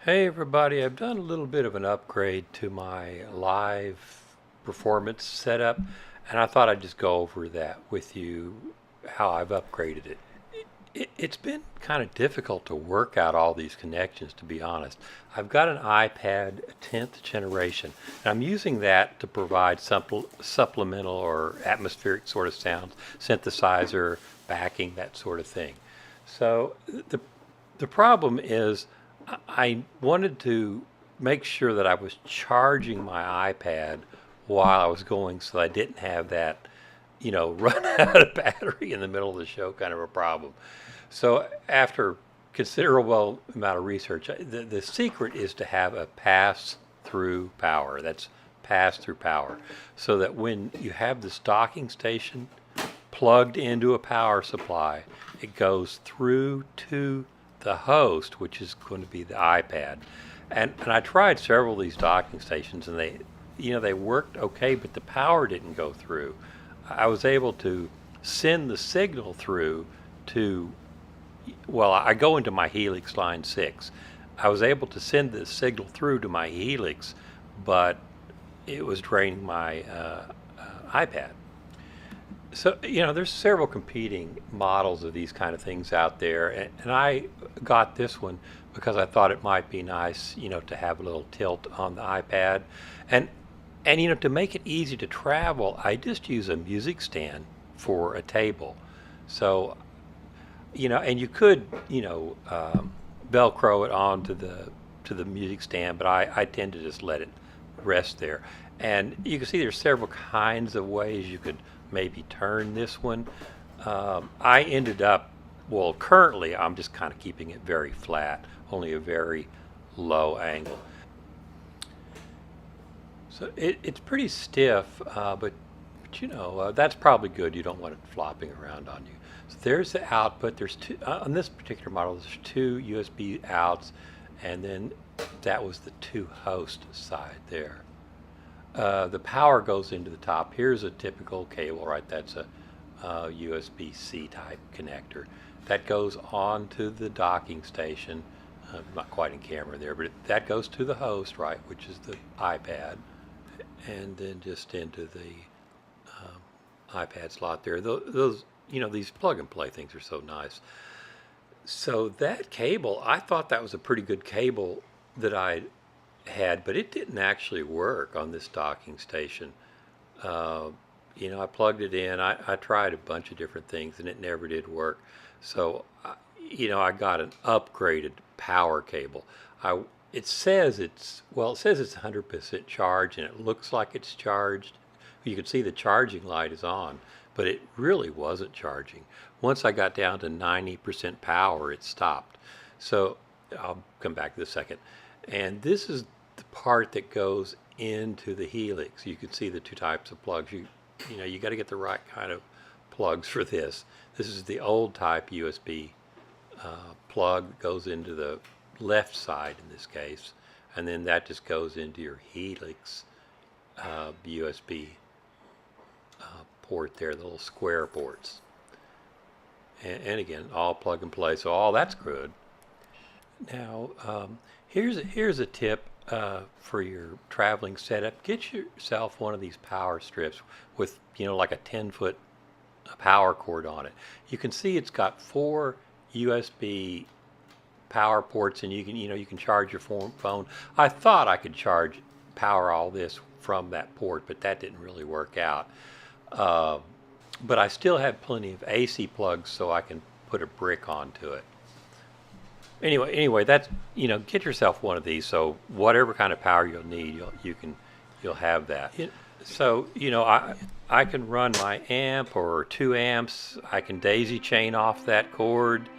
Hey everybody, I've done a little bit of an upgrade to my live performance setup, and I thought I'd just go over that with you, how I've upgraded it. It's been kind of difficult to work out all these connections, to be honest. I've got an iPad 10th generation, and I'm using that to provide supplemental or atmospheric sort of sounds, synthesizer, backing, that sort of thing. So the problem is I wanted to make sure that I was charging my iPad while I was going so I didn't have that, run out of battery in the middle of the show kind of a problem. So after considerable amount of research, the secret is to have a pass through power. That's pass through power. So that when you have this docking station plugged into a power supply, it goes through to the host, which is going to be the iPad. And I tried several of these docking stations, and they worked okay, but the power didn't go through. I was able to send the signal through to, well, I go into my Helix line 6. I was able to send the signal through to my Helix, but it was draining my iPad. So, there's several competing models of these kind of things out there, and I got this one because I thought it might be nice, to have a little tilt on the iPad. And to make it easy to travel, I just use a music stand for a table. So, and you could, Velcro it onto the music stand, but I tend to just let it rest there. And you can see there's several kinds of ways you could maybe turn this one. I ended up, well, currently I'm just kind of keeping it very flat, only a very low angle. So it's pretty stiff, but that's probably good. You don't want it flopping around on you. So there's the output. There's two on this particular model. There's two USB outs, and then that was the two host side there. The power goes into the top. Here's a typical cable, right? That's a USB-C type connector. That goes on to the docking station. Not quite in camera there, but that goes to the host, right, which is the iPad, and then just into the iPad slot there. Those, these plug-and-play things are so nice. So that cable, I thought that was a pretty good cable that I had, but it didn't actually work on this docking station. I plugged it in. I tried a bunch of different things, and it never did work. So, I got an upgraded power cable. It says it's 100% charged, and it looks like it's charged. You can see the charging light is on, but it really wasn't charging. Once I got down to 90% power, it stopped. So I'll come back to this second. And this is the part that goes into the Helix. You can see the two types of plugs. You got to get the right kind of plugs for this. This is the old type USB plug that goes into the left side in this case, and then that just goes into your Helix USB port there, the little square ports. And again, all plug and play, so all that's good. Now, here's a tip for your traveling setup. Get yourself one of these power strips with, like a 10-foot power cord on it. You can see it's got 4 USB power ports, and you can charge your phone. I thought I could power all this from that port, but that didn't really work out. But I still have plenty of AC plugs, so I can put a brick onto it. Anyway, that's, get yourself one of these, so whatever kind of power you'll need, you'll have that. So, I can run my amp or 2 amps. I can daisy chain off that cord,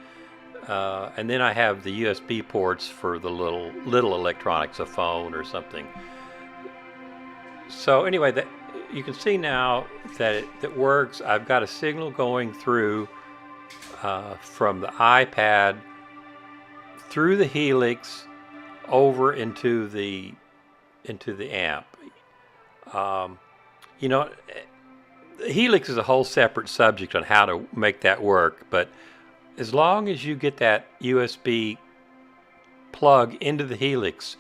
and then I have the USB ports for the little electronics, a phone or something. So anyway, that you can see now that it works. I've got a signal going through from the iPad through the Helix over into the amp. Helix is a whole separate subject on how to make that work, but as long as you get that USB plug into the Helix,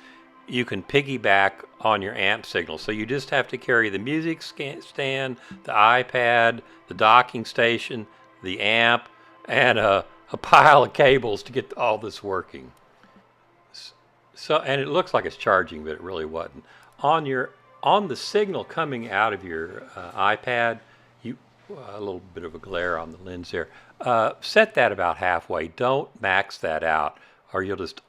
you can piggyback on your amp signal. So you just have to carry the music stand, the iPad, the docking station, the amp, and a pile of cables to get all this working. So, and it looks like it's charging, but it really wasn't. On the signal coming out of your iPad, you a little bit of a glare on the lens there. Set that about halfway. Don't max that out, or you'll just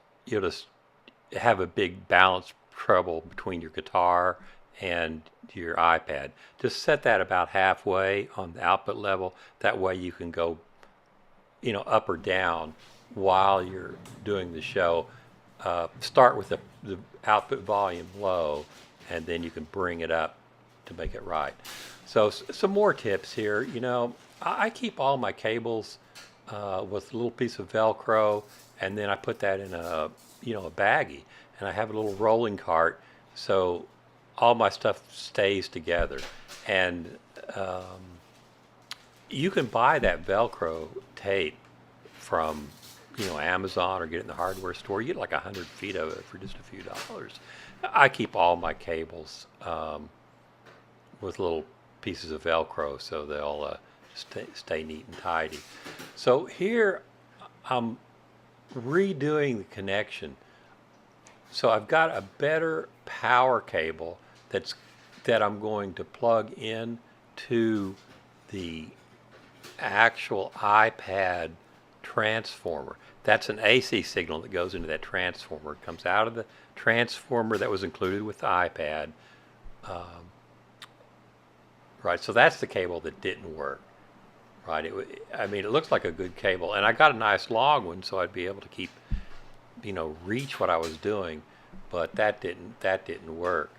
have a big balance trouble between your guitar and your iPad. Just set that about halfway on the output level. That way you can go, up or down while you're doing the show. Start with the output volume low, and then you can bring it up to make it right. So some more tips here. I keep all my cables with a little piece of Velcro, and then I put that in a baggie, and I have a little rolling cart, so all my stuff stays together. And you can buy that Velcro tape from Amazon, or get it in the hardware store. You get like 100 feet of it for just a few dollars. I keep all my cables with little pieces of Velcro, so they'll stay neat and tidy. So here I'm redoing the connection. So I've got a better power cable that I'm going to plug in to the actual iPad transformer. That's an AC signal that goes into that transformer. It comes out of the transformer that was included with the iPad. Right, so that's the cable that didn't work. Right, it looks like a good cable, and I got a nice long one, so I'd be able to keep, reach what I was doing, but that didn't work.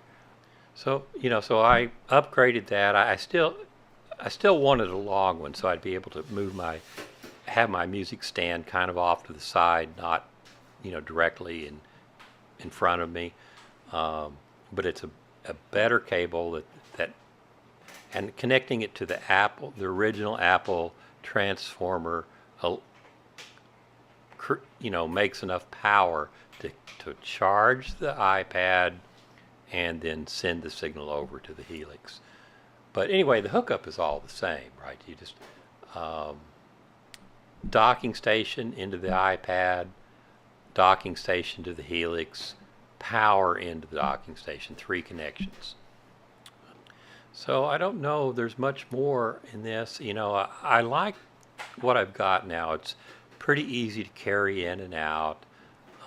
So so I upgraded that. I still wanted a long one, so I'd be able to have my music stand kind of off to the side, not directly in front of me. But it's a better cable that and connecting it to the original Apple transformer, makes enough power to charge the iPad and then send the signal over to the Helix. But anyway, the hookup is all the same, right? You just docking station into the iPad, docking station to the Helix, power into the docking station, 3 connections. So I don't know, there's much more in this. I like what I've got now. It's pretty easy to carry in and out.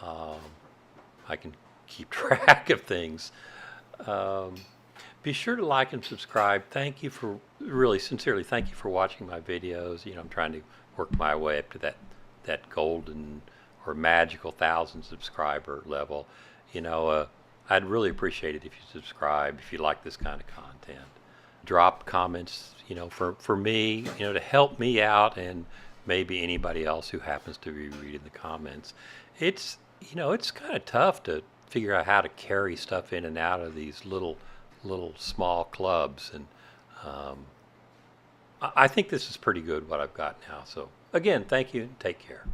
I can keep track of things. Be sure to like and subscribe. Sincerely, thank you for watching my videos. I'm trying to work my way up to that golden or magical 1,000 subscriber level. I'd really appreciate it if you subscribe, if you like this kind of content. Drop comments, for me, to help me out, and maybe anybody else who happens to be reading the comments. It's kind of tough to figure out how to carry stuff in and out of these little small clubs, and I think this is pretty good what I've got now. So again, thank you and take care.